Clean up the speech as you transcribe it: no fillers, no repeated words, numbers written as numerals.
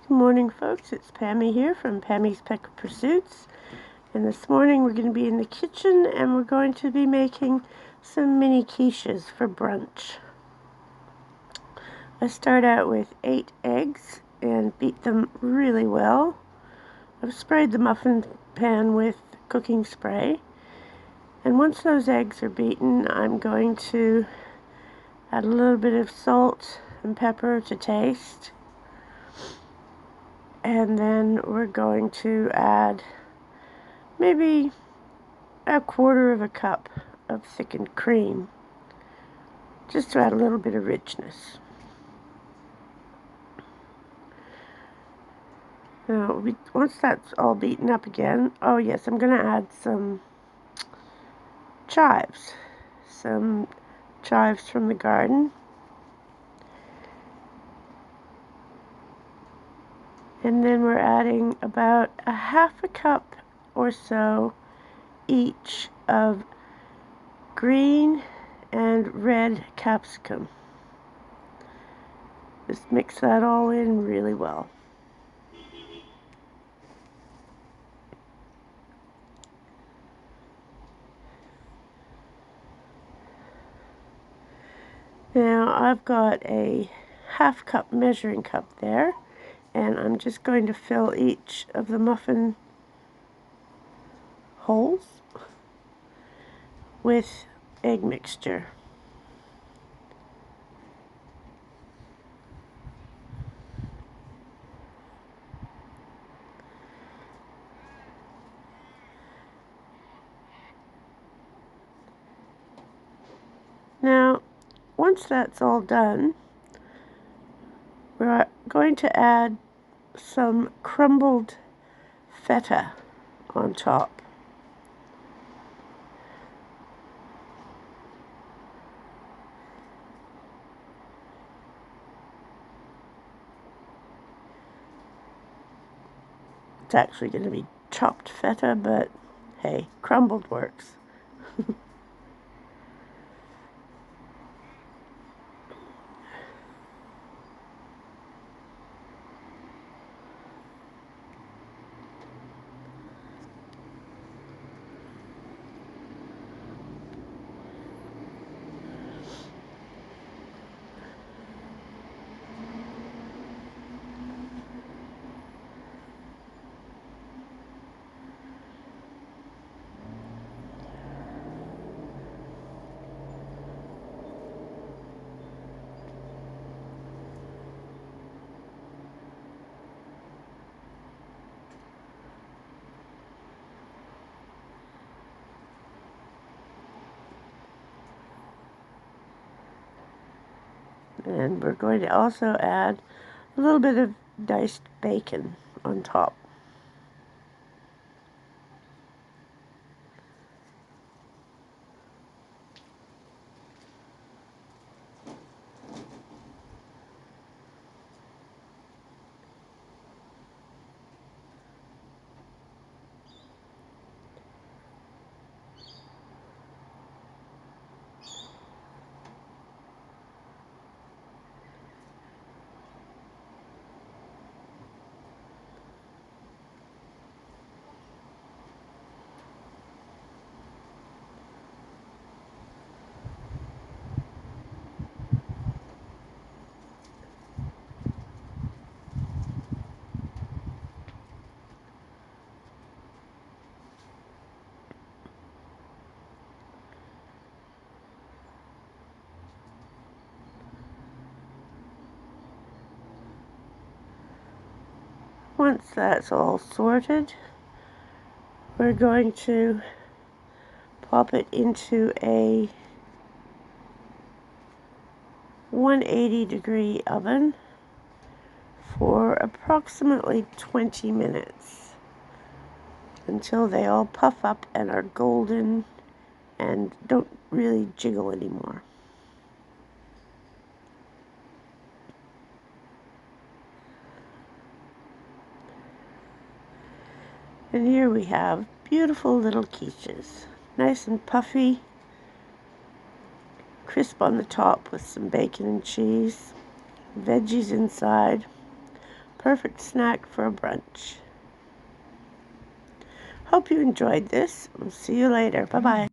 Good morning, folks. It's Pammy here from Pammy's Peck of Pursuits. And this morning we're going to be in the kitchen and we're going to be making some mini quiches for brunch. I start out with 8 eggs and beat them really well. I've sprayed the muffin pan with cooking spray. And once those eggs are beaten, I'm going to add a little bit of salt and pepper to taste. And then we're going to add maybe a quarter of a cup of thickened cream, just to add a little bit of richness. Now, once that's all beaten up again, oh yes, I'm going to add some chives. Some chives from the garden. And then we're adding about a half a cup or so each of green and red capsicum. Just mix that all in really well. Now I've got a half cup measuring cup there, and I'm just going to fill each of the muffin holes with egg mixture. Now, once that's all done, we're going to add some crumbled feta on top. It's actually going to be chopped feta, but hey, crumbled works. And we're going to also add a little bit of diced bacon on top. Once that's all sorted, we're going to pop it into a 180-degree oven for approximately 20 minutes until they all puff up and are golden and don't really jiggle anymore. And here we have beautiful little quiches, nice and puffy, crisp on the top with some bacon and cheese, veggies inside, Perfect snack for a brunch. Hope you enjoyed this. We'll see you later. Bye-bye.